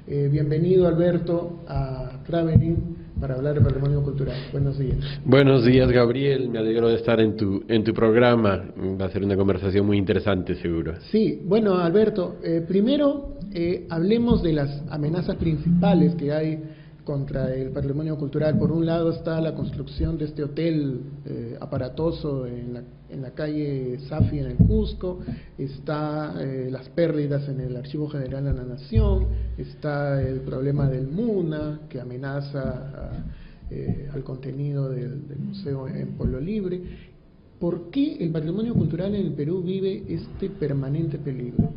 Bienvenido, Alberto, a Traveling para hablar de patrimonio cultural. Buenos días. Buenos días, Gabriel. Me alegro de estar en tu programa. Va a ser una conversación muy interesante, seguro. Sí, bueno, Alberto, primero hablemos de las amenazas principales que hay contra el patrimonio cultural. Por un lado está la construcción de este hotel aparatoso en la calle Safi en el Cusco, está las pérdidas en el Archivo General de la Nación, está el problema del MUNA que amenaza al contenido del museo en Pueblo Libre. ¿Por qué el patrimonio cultural en el Perú vive este permanente peligro?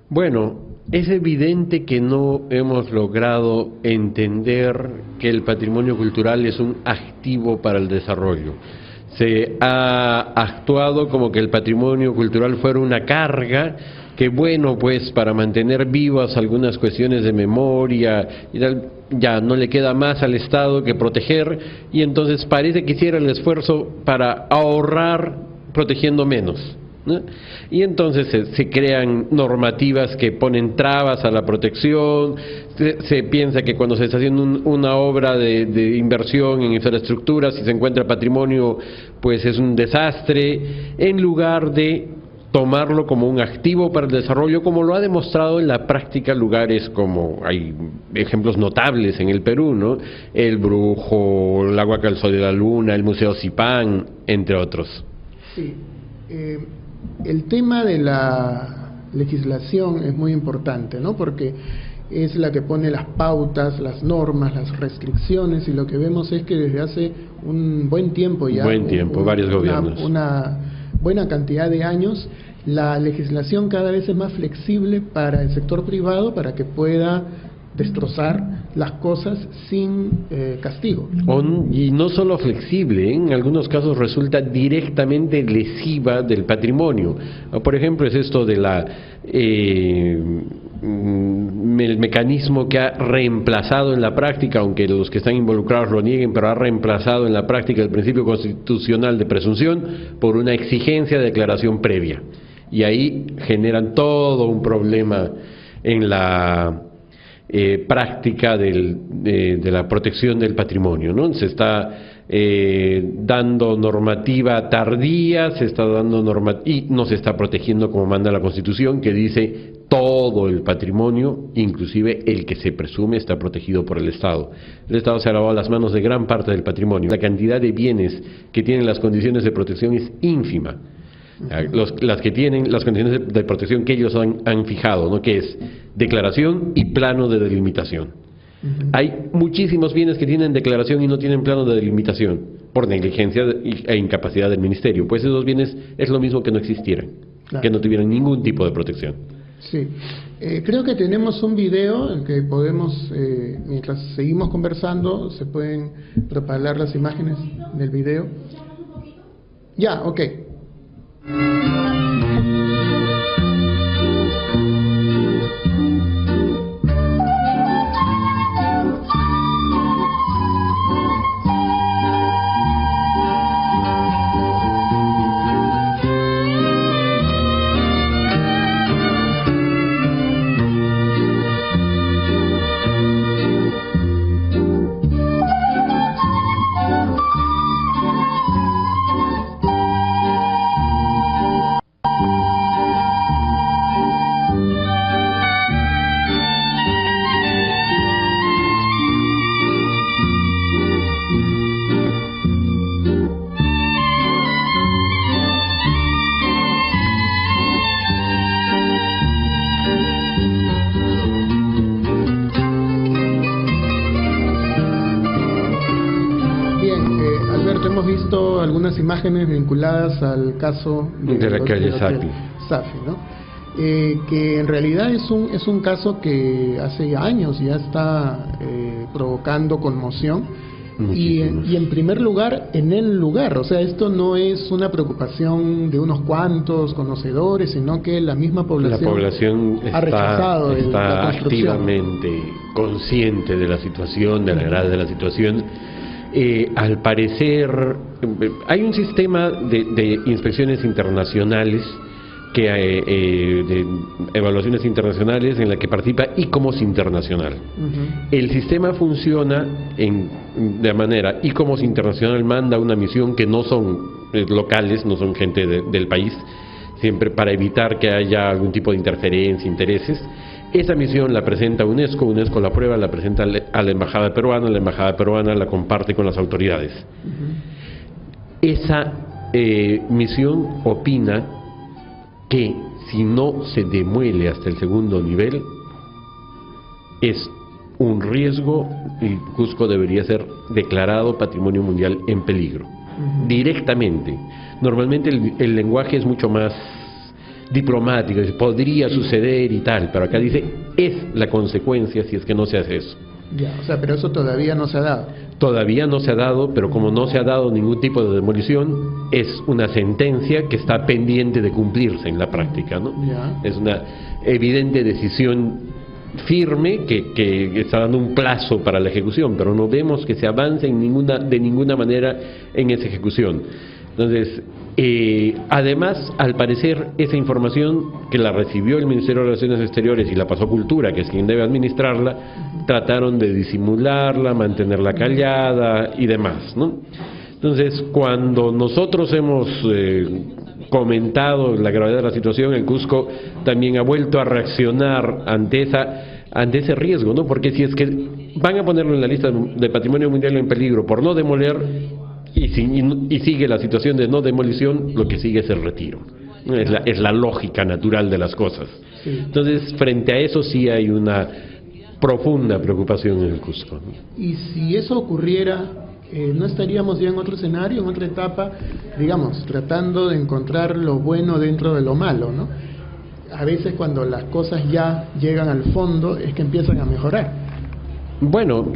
Bueno, es evidente que no hemos logrado entender que el patrimonio cultural es un activo para el desarrollo. Se ha actuado como que el patrimonio cultural fuera una carga que, bueno, pues para mantener vivas algunas cuestiones de memoria y tal, ya no le queda más al Estado que proteger, y entonces parece que hiciera el esfuerzo para ahorrar protegiendo menos, ¿no? Y entonces se crean normativas que ponen trabas a la protección, se piensa que cuando se está haciendo una obra de inversión en infraestructura, si se encuentra patrimonio, pues es un desastre, en lugar de tomarlo como un activo para el desarrollo, como lo ha demostrado en la práctica lugares como, hay ejemplos notables en el Perú, ¿no? El Brujo, la Huaca del Sol de la Luna, el Museo Zipán, entre otros. Sí. El tema de la legislación es muy importante, ¿no? Porque es la que pone las pautas, las normas, las restricciones, y lo que vemos es que desde hace un buen tiempo ya, varios gobiernos, una buena cantidad de años, la legislación cada vez es más flexible para el sector privado para que pueda destrozar las cosas sin castigo. Y no solo flexible, en algunos casos resulta directamente lesiva del patrimonio. Por ejemplo, es esto de el mecanismo que ha reemplazado en la práctica, aunque los que están involucrados lo nieguen, pero ha reemplazado en la práctica el principio constitucional de presunción por una exigencia de declaración previa. Y ahí generan todo un problema en la práctica de la protección del patrimonio, ¿no? Se está dando normativa tardía, se está dando y no se está protegiendo como manda la Constitución, que dice todo el patrimonio, inclusive el que se presume está protegido por el Estado. El Estado se ha lavado las manos de gran parte del patrimonio. La cantidad de bienes que tienen las condiciones de protección es ínfima. Las que tienen las condiciones de protección que ellos han fijado, ¿no? Que es declaración y plano de delimitación. Hay muchísimos bienes que tienen declaración y no tienen plano de delimitación por negligencia e incapacidad del ministerio. Pues esos bienes es lo mismo que no existieran, claro, que no tuvieran ningún tipo de protección. Sí, creo que tenemos un video en que podemos, mientras seguimos conversando, se pueden propagar las imágenes del video. Ya, ok. Algunas imágenes vinculadas al caso de la calle Safi, ¿no? Que en realidad es un caso que hace años ya está provocando conmoción y en primer lugar en el lugar, o sea, esto no es una preocupación de unos cuantos conocedores, sino que la misma población ha rechazado está activamente consciente de la situación, de la gravedad de la situación. Al parecer hay un sistema de inspecciones internacionales de evaluaciones internacionales en la que participa ICOMOS Internacional. El sistema funciona de manera, ICOMOS Internacional manda una misión que no son locales, no son gente del país, siempre para evitar que haya algún tipo de interferencia, intereses. Esa misión la presenta UNESCO, UNESCO la aprueba, la presenta a la embajada peruana la comparte con las autoridades. Esa misión opina que si no se demuele hasta el segundo nivel, es un riesgo y Cusco debería ser declarado Patrimonio Mundial en peligro, directamente. Normalmente el lenguaje es mucho más diplomático, podría suceder y tal, pero acá dice, es la consecuencia si es que no se hace eso. Ya, o sea, pero eso todavía no se ha dado. Todavía no se ha dado, pero como no se ha dado ningún tipo de demolición, es una sentencia que está pendiente de cumplirse en la práctica, ¿no? Ya. Es una evidente decisión firme que está dando un plazo para la ejecución, pero no vemos que se avance de ninguna manera en esa ejecución. Entonces, además, al parecer, esa información que la recibió el Ministerio de Relaciones Exteriores y la pasó Cultura, que es quien debe administrarla, trataron de disimularla, mantenerla callada y demás, ¿no? Entonces, cuando nosotros hemos comentado la gravedad de la situación, el Cusco también ha vuelto a reaccionar ante ese riesgo, ¿no? Porque si es que van a ponerlo en la lista de Patrimonio Mundial en peligro por no demoler, y sigue la situación de no demolición, lo que sigue es el retiro. Es la lógica natural de las cosas. Entonces, frente a eso sí hay una profunda preocupación en el Cusco, ¿no? Y si eso ocurriera, ¿no estaríamos ya en otro escenario, en otra etapa, digamos, tratando de encontrar lo bueno dentro de lo malo, ¿no? A veces cuando las cosas ya llegan al fondo es que empiezan a mejorar. Bueno,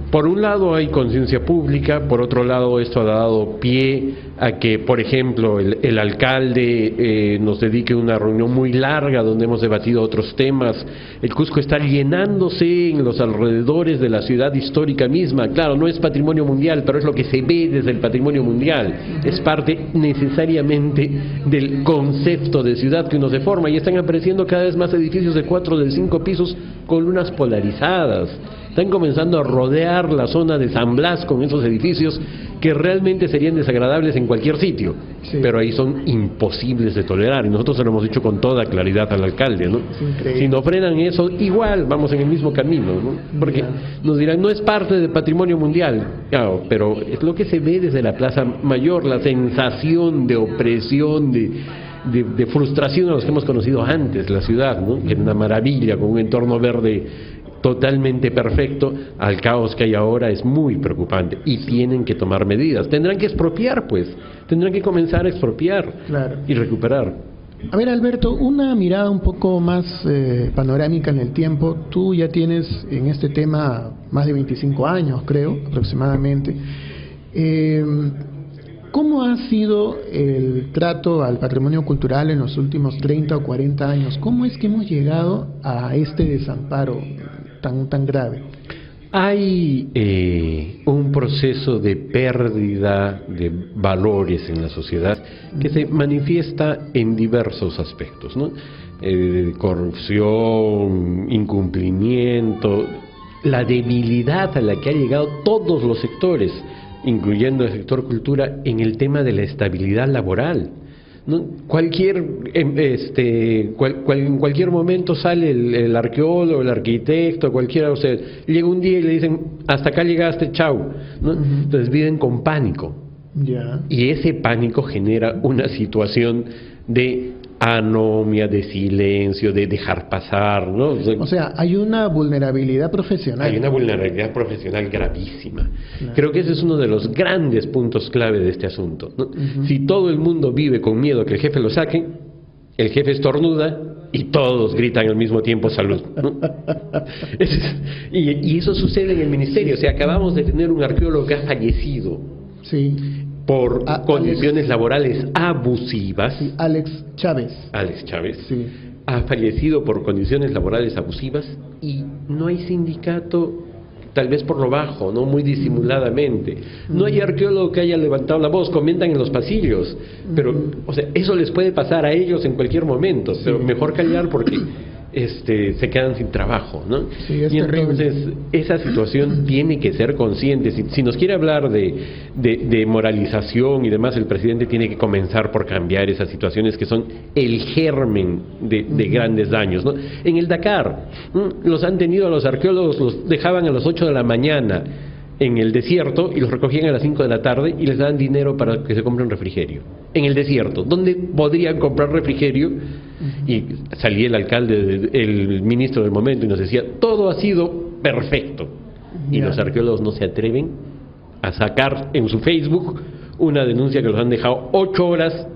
por un lado hay conciencia pública, por otro lado esto ha dado pie a que, por ejemplo, el alcalde nos dedique una reunión muy larga donde hemos debatido otros temas. El Cusco está llenándose en los alrededores de la ciudad histórica misma. Claro, no es patrimonio mundial, pero es lo que se ve desde el patrimonio mundial. Es parte necesariamente del concepto de ciudad que uno se forma, y están apareciendo cada vez más edificios de 4, de 5 pisos con lunas polarizadas. Están comenzando a rodear la zona de San Blas con esos edificios que realmente serían desagradables en cualquier sitio, pero ahí son imposibles de tolerar, y nosotros se lo hemos dicho con toda claridad al alcalde, ¿no? Si no frenan eso, igual vamos en el mismo camino, ¿no? Porque nos dirán, no es parte del patrimonio mundial, claro, pero es lo que se ve desde la Plaza Mayor, la sensación de opresión, de frustración a los que hemos conocido antes la ciudad, ¿no? Que era una maravilla, con un entorno verde totalmente perfecto, al caos que hay ahora es muy preocupante, y tienen que tomar medidas. Tendrán que expropiar, pues, tendrán que comenzar a expropiar y recuperar. A ver, Alberto, una mirada un poco más panorámica en el tiempo. Tú ya tienes en este tema más de 25 años, creo, aproximadamente. ¿Cómo ha sido el trato al patrimonio cultural en los últimos 30 o 40 años? ¿Cómo es que hemos llegado a este desamparo tan grave? Hay un proceso de pérdida de valores en la sociedad que se manifiesta en diversos aspectos, ¿no? Corrupción, incumplimiento, la debilidad a la que han llegado todos los sectores, incluyendo el sector cultura, en el tema de la estabilidad laboral, ¿no? En cualquier momento sale el arqueólogo, el arquitecto, cualquiera, o sea, llega un día y le dicen, hasta acá llegaste, chau, ¿no? Entonces viven con pánico. Y ese pánico genera una situación de anomia, de silencio, de dejar pasar, ¿no? O sea, hay una vulnerabilidad profesional. Hay una vulnerabilidad profesional gravísima. Creo que ese es uno de los grandes puntos clave de este asunto, ¿no? Si todo el mundo vive con miedo que el jefe lo saque, el jefe estornuda y todos gritan al mismo tiempo salud, ¿no? Y eso sucede en el ministerio. O sea, acabamos de tener un arqueólogo que ha fallecido por condiciones laborales abusivas. Alex Chávez. Ha fallecido por condiciones laborales abusivas, y no hay sindicato tal vez por lo bajo, no muy disimuladamente. No hay arqueólogo que haya levantado la voz, comentan en los pasillos, pero o sea, eso les puede pasar a ellos en cualquier momento, pero mejor callar porque se quedan sin trabajo, ¿no? Sí, es y terrible. entonces esa situación tiene que ser consciente. Si nos quiere hablar de moralización y demás, el presidente tiene que comenzar por cambiar esas situaciones que son el germen de grandes daños, ¿no? En el Dakar, los han tenido a los arqueólogos, los dejaban a las 8 de la mañana en el desierto y los recogían a las 5 de la tarde y les daban dinero para que se compren refrigerio. En el desierto, ¿dónde podrían comprar refrigerio? Y salía el alcalde, el ministro del momento y nos decía, todo ha sido perfecto. Y los arqueólogos no se atreven a sacar en su Facebook una denuncia que los han dejado 8 horas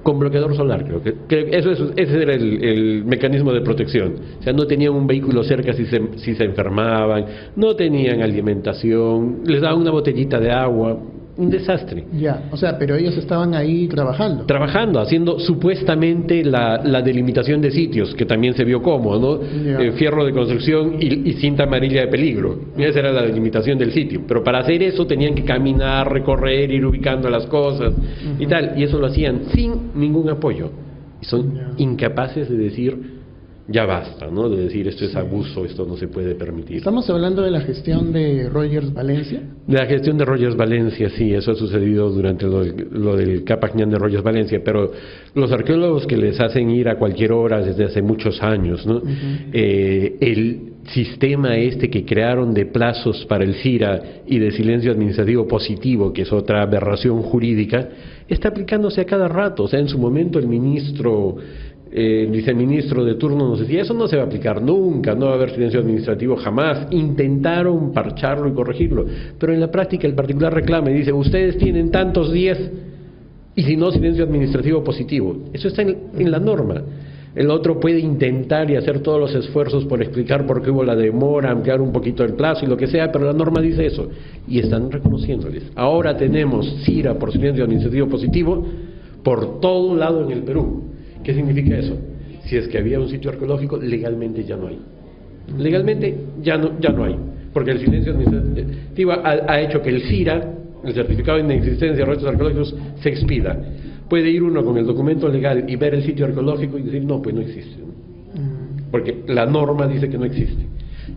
con bloqueador solar. Creo que ese era el mecanismo de protección. O sea, no tenían un vehículo cerca si se enfermaban, no tenían alimentación, les daban una botellita de agua. Un desastre. Ya, o sea, pero ellos estaban ahí trabajando. Trabajando, haciendo supuestamente la delimitación de sitios, que también se vio como, ¿no? Fierro de construcción y cinta amarilla de peligro. Esa era la delimitación del sitio. Pero para hacer eso tenían que caminar, recorrer, ir ubicando las cosas y tal. Y eso lo hacían sin ningún apoyo. Y son incapaces de decir, ya basta, ¿no? De decir, esto es abuso, esto no se puede permitir. Estamos hablando de la gestión de Rogers Valencia. De la gestión de Rogers Valencia, sí, eso ha sucedido durante lo del Capacñán de Rogers Valencia, pero los arqueólogos que les hacen ir a cualquier hora desde hace muchos años, ¿no? El sistema que crearon de plazos para el CIRA y de silencio administrativo positivo, que es otra aberración jurídica, está aplicándose a cada rato. O sea, en su momento el viceministro de turno nos decía, eso no se va a aplicar nunca, no va a haber silencio administrativo jamás. Intentaron parcharlo y corregirlo, pero en la práctica el particular reclama y dice, ustedes tienen tantos días y si no, silencio administrativo positivo. Eso está en la norma. El otro puede intentar y hacer todos los esfuerzos por explicar por qué hubo la demora, ampliar un poquito el plazo y lo que sea, pero la norma dice eso y están reconociéndoles. Ahora tenemos CIRA por silencio administrativo positivo por todo lado en el Perú. ¿Qué significa eso? Si es que había un sitio arqueológico, legalmente ya no hay. Legalmente ya no hay, porque el silencio administrativo ha hecho que el CIRA, el certificado de inexistencia de restos arqueológicos, se expida. Puede ir uno con el documento legal y ver el sitio arqueológico y decir, no, pues no existe, ¿no? Porque la norma dice que no existe.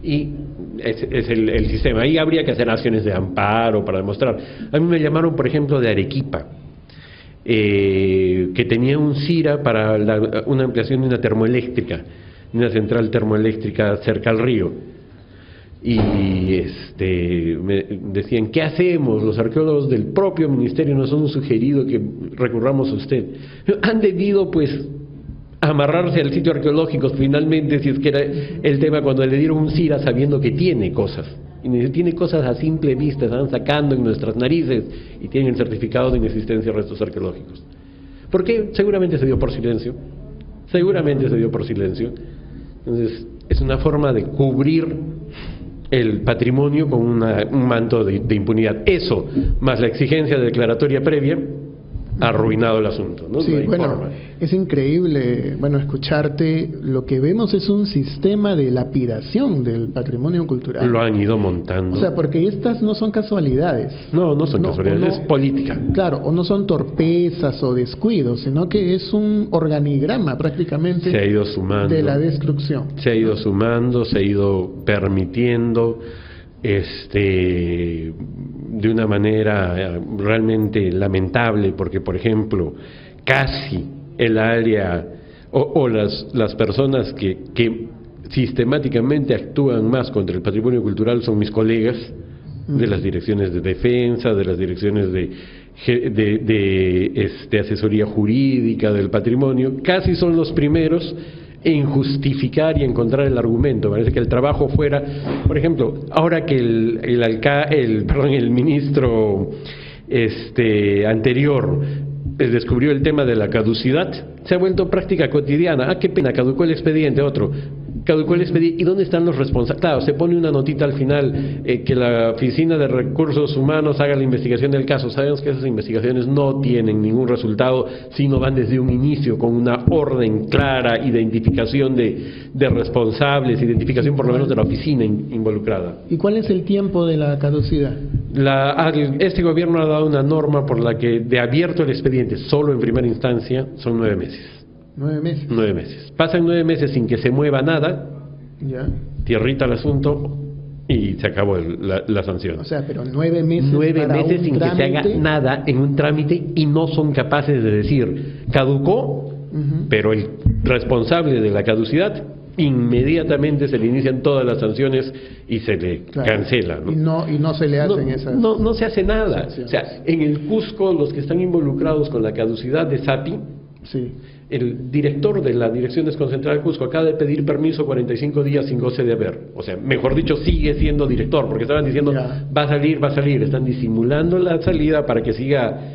Y es el sistema. Ahí habría que hacer acciones de amparo para demostrar. A mí me llamaron, por ejemplo, de Arequipa, que tenía un CIRA para una ampliación de una termoeléctrica, una central termoeléctrica cerca al río. Y me decían, ¿qué hacemos? Los arqueólogos del propio ministerio nos han sugerido que recurramos a usted. Han debido, pues, amarrarse al sitio arqueológico finalmente, si es que era el tema, cuando le dieron un CIRA sabiendo que tiene cosas. Y tiene cosas a simple vista, están sacando en nuestras narices y tienen el certificado de inexistencia de restos arqueológicos. ¿Por qué? Seguramente se dio por silencio. Seguramente se dio por silencio. Entonces, es una forma de cubrir el patrimonio con un manto de impunidad. Eso, más la exigencia de declaratoria previa, ha arruinado el asunto, ¿no? Sí, No hay bueno, forma. es increíble, escucharte. Lo que vemos es un sistema de lapidación del patrimonio cultural. Lo han ido montando. O sea, porque estas no son casualidades. No son casualidades, es política. Claro, o no son torpezas o descuidos, sino que es un organigrama prácticamente se ha ido sumando, de la destrucción. Se ha ido sumando, se ha ido permitiendo, de una manera realmente lamentable, porque, por ejemplo, casi el área o las personas que sistemáticamente actúan más contra el patrimonio cultural son mis colegas de las direcciones de defensa, de las direcciones de asesoría jurídica del patrimonio. Casi son los primeros en justificar y encontrar el argumento. Parece que el trabajo fuera, por ejemplo, ahora que el ministro anterior descubrió el tema de la caducidad, se ha vuelto práctica cotidiana. Qué pena, caducó el expediente, otro. caducó el expediente. ¿Y dónde están los responsables? Claro, se pone una notita al final, que la Oficina de Recursos Humanos haga la investigación del caso. Sabemos que esas investigaciones no tienen ningún resultado si no van desde un inicio con una orden clara, identificación de responsables, identificación por lo menos de la oficina involucrada. ¿Y cuál es el tiempo de la caducidad? Este gobierno ha dado una norma por la que de abierto el expediente solo en primera instancia son 9 meses. 9 meses. 9 meses. Pasan 9 meses sin que se mueva nada, Ya. tierrita el asunto y se acabó la sanción. O sea, pero 9 meses. 9 para meses un sin que se haga nada en un trámite y no son capaces de decir, caducó, pero el responsable de la caducidad, inmediatamente se le inician todas las sanciones y se le cancela, ¿no? Y no se le hacen esas. No se hace nada. sanciones. O sea, en el Cusco, los que están involucrados con la caducidad de SAPI, Sí. el director de la Dirección Desconcentrada del Cusco acaba de pedir permiso 45 días sin goce de haber. O sea, mejor dicho, sigue siendo director, porque estaban diciendo, va a salir. Están disimulando la salida para que siga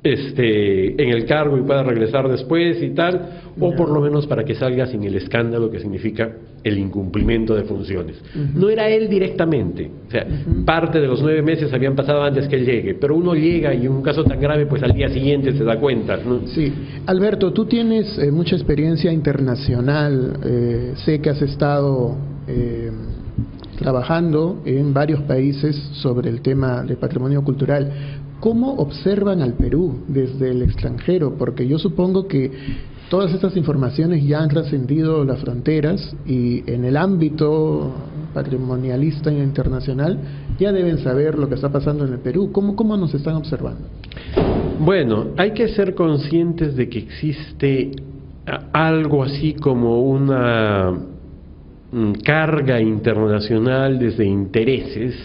en el cargo y pueda regresar después y tal, o por lo menos para que salga sin el escándalo que significa el incumplimiento de funciones. No era él directamente, o sea, parte de los 9 meses habían pasado antes que él llegue, pero uno llega y en un caso tan grave, pues al día siguiente se da cuenta, ¿no? Sí. Alberto, tú tienes mucha experiencia internacional, sé que has estado trabajando en varios países sobre el tema de patrimonio cultural. ¿Cómo observan al Perú desde el extranjero? Porque yo supongo que todas estas informaciones ya han trascendido las fronteras y en el ámbito patrimonialista internacional ya deben saber lo que está pasando en el Perú. ¿Cómo nos están observando? Bueno, hay que ser conscientes de que existe algo así como una carga internacional desde intereses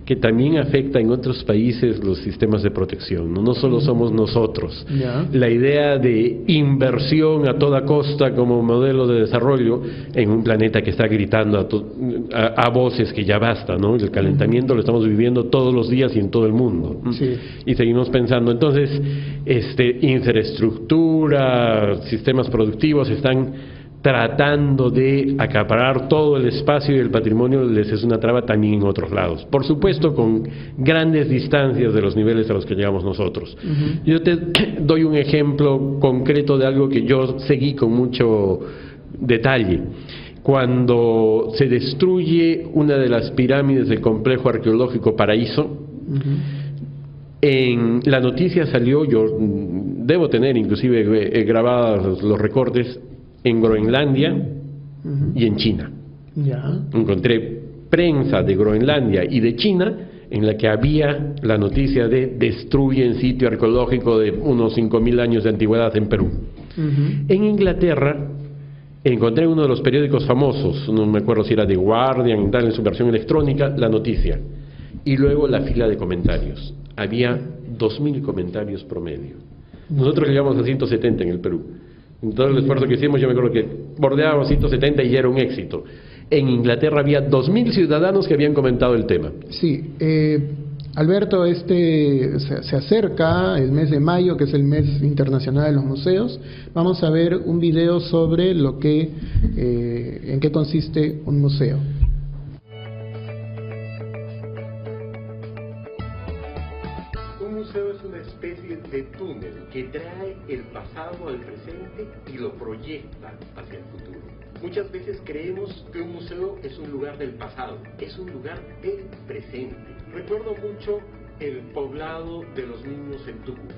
que también afecta en otros países los sistemas de protección, no solo somos nosotros. La idea de inversión a toda costa como modelo de desarrollo en un planeta que está gritando a voces que ya basta, ¿no? El calentamiento lo estamos viviendo todos los días y en todo el mundo. Sí. Y seguimos pensando, entonces, infraestructura, sistemas productivos están tratando de acaparar todo el espacio y el patrimonio les es una traba también en otros lados. Por supuesto, con grandes distancias de los niveles a los que llegamos nosotros. Yo te doy un ejemplo concreto de algo que yo seguí con mucho detalle. Cuando se destruye una de las pirámides del complejo arqueológico Paraíso, en la noticia salió, yo debo tener inclusive grabados los recortes, en Groenlandia y en China. Encontré prensa de Groenlandia y de China en la que había la noticia de destruyen sitio arqueológico de unos 5.000 años de antigüedad en Perú. En Inglaterra encontré uno de los periódicos famosos, no me acuerdo si era The Guardian y tal, en su versión electrónica, la noticia. Y luego la fila de comentarios. Había 2.000 comentarios promedio. Nosotros llegamos a 170 en el Perú. En todo el esfuerzo que hicimos, yo me acuerdo que bordeábamos 170 y ya era un éxito. En Inglaterra había 2.000 ciudadanos que habían comentado el tema. Sí, Alberto, se acerca el mes de mayo, que es el mes internacional de los museos. Vamos a ver un video sobre lo que, en qué consiste un museo. Un museo es una especie de túnel que trae el pasado al presente y lo proyecta hacia el futuro. Muchas veces creemos que un museo es un lugar del pasado, es un lugar del presente. Recuerdo mucho el poblado de los niños en Tucumán,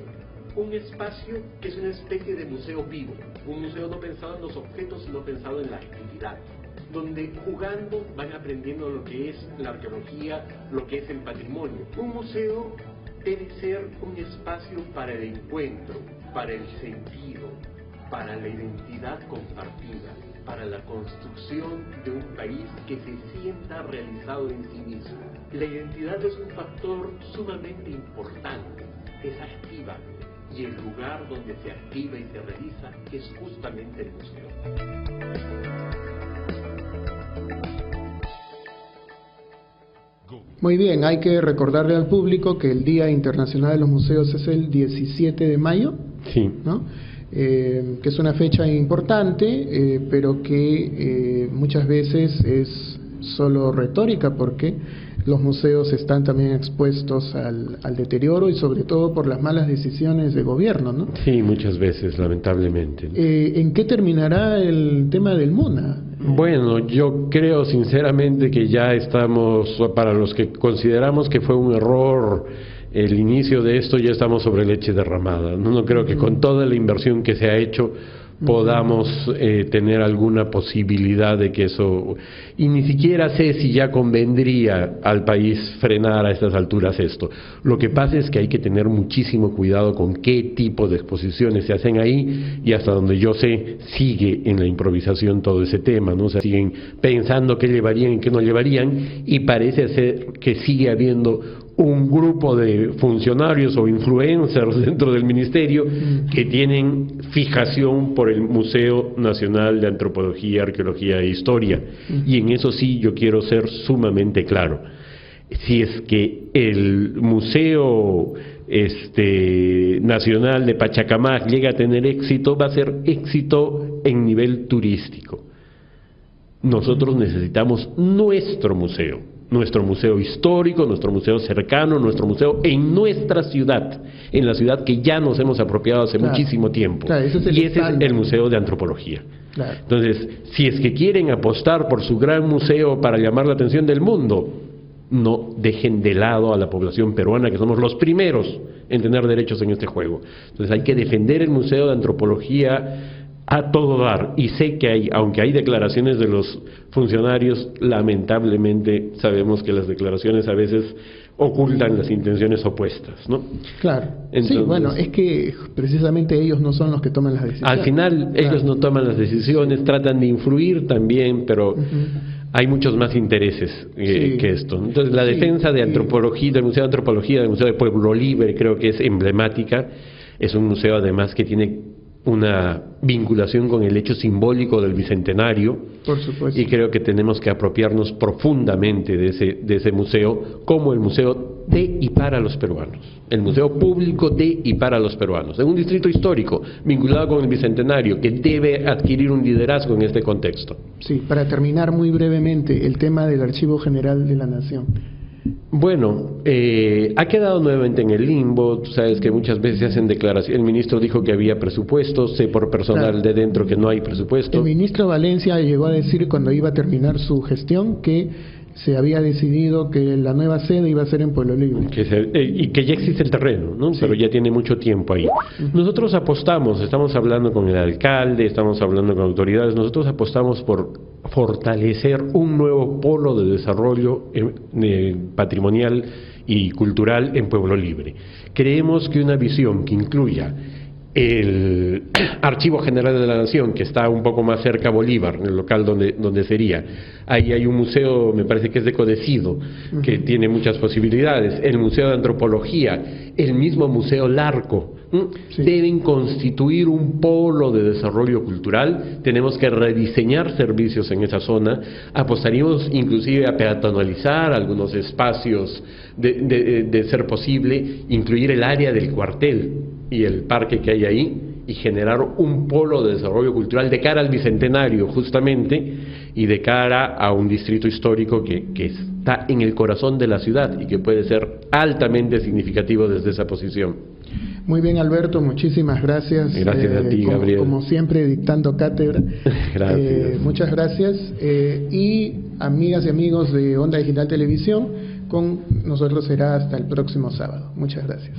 un espacio que es una especie de museo vivo, un museo no pensado en los objetos, sino pensado en la actividad, donde jugando van aprendiendo lo que es la arqueología, lo que es el patrimonio. Un museo debe ser un espacio para el encuentro, para el sentido, para la identidad compartida, para la construcción de un país que se sienta realizado en sí mismo. La identidad es un factor sumamente importante, es activa, y el lugar donde se activa y se realiza es justamente el museo. Muy bien, hay que recordarle al público que el Día Internacional de los Museos es el 17 de mayo, Sí. ¿no? que es una fecha importante, pero que muchas veces es solo retórica, porque los museos están también expuestos al deterioro y sobre todo por las malas decisiones de gobierno, ¿no? Sí, muchas veces, lamentablemente. ¿En qué terminará el tema del MUNA? Bueno, yo creo sinceramente que ya estamos, para los que consideramos que fue un error el inicio de esto, ya estamos sobre leche derramada. No creo que con toda la inversión que se ha hecho podamos tener alguna posibilidad de que eso, y ni siquiera sé si ya convendría al país frenar a estas alturas esto. Lo que pasa es que hay que tener muchísimo cuidado con qué tipo de exposiciones se hacen ahí, y hasta donde yo sé sigue en la improvisación todo ese tema, ¿no? O sea, siguen pensando qué llevarían y qué no llevarían, y parece ser que sigue habiendo un grupo de funcionarios o influencers dentro del ministerio que tienen fijación por el Museo Nacional de Antropología, Arqueología e Historia, y en eso sí yo quiero ser sumamente claro. Si es que el Museo Nacional de Pachacamac llega a tener éxito, va a ser éxito en nivel turístico. Nosotros necesitamos nuestro museo histórico, nuestro museo cercano, nuestro museo en nuestra ciudad, en la ciudad que ya nos hemos apropiado hace muchísimo tiempo. Claro, ese es el Museo de Antropología. Claro. Entonces, si es que quieren apostar por su gran museo para llamar la atención del mundo, no dejen de lado a la población peruana, que somos los primeros en tener derechos en este juego. Entonces hay que defender el Museo de Antropología a todo dar, y sé que aunque hay declaraciones de los funcionarios, lamentablemente sabemos que las declaraciones a veces ocultan las intenciones opuestas, ¿no? Claro. Entonces, sí, bueno, es que precisamente ellos no son los que toman las decisiones. Al final ellos no toman las decisiones, tratan de influir también, pero hay muchos más intereses que esto. Entonces la defensa de antropología, del Museo de Antropología, del Museo de Pueblo Libre, creo que es emblemática. Es un museo además que tiene una vinculación con el hecho simbólico del Bicentenario. Por supuesto. Y creo que tenemos que apropiarnos profundamente de ese museo como el museo de y para los peruanos, el museo público de y para los peruanos, en un distrito histórico vinculado con el Bicentenario, que debe adquirir un liderazgo en este contexto. Sí, para terminar muy brevemente, el tema del Archivo General de la Nación. Bueno, ha quedado nuevamente en el limbo. Tú sabes que muchas veces se hacen declaraciones. El ministro dijo que había presupuesto, sé por personal de dentro que no hay presupuesto. El ministro Valencia llegó a decir cuando iba a terminar su gestión que se había decidido que la nueva sede iba a ser en Pueblo Libre. Y que ya existe el terreno, ¿no? Sí. Pero ya tiene mucho tiempo ahí. Nosotros apostamos, estamos hablando con el alcalde, estamos hablando con autoridades, nosotros apostamos por fortalecer un nuevo polo de desarrollo patrimonial y cultural en Pueblo Libre. Creemos que una visión que incluya el Archivo General de la Nación, que está un poco más cerca a Bolívar, en el local donde sería, ahí hay un museo, me parece que es de Codecido, que tiene muchas posibilidades, el Museo de Antropología, el mismo Museo Larco, deben constituir un polo de desarrollo cultural. Tenemos que rediseñar servicios en esa zona, apostaríamos inclusive a peatonalizar algunos espacios, de ser posible, incluir el área del cuartel y el parque que hay ahí, y generar un polo de desarrollo cultural de cara al Bicentenario justamente, y de cara a un distrito histórico que está en el corazón de la ciudad y que puede ser altamente significativo desde esa posición. Muy bien, Alberto, muchísimas gracias. Gracias a ti, Gabriel. Como siempre, dictando cátedra. Gracias. Muchas gracias. Y amigas y amigos de Onda Digital Televisión, con nosotros será hasta el próximo sábado. Muchas gracias.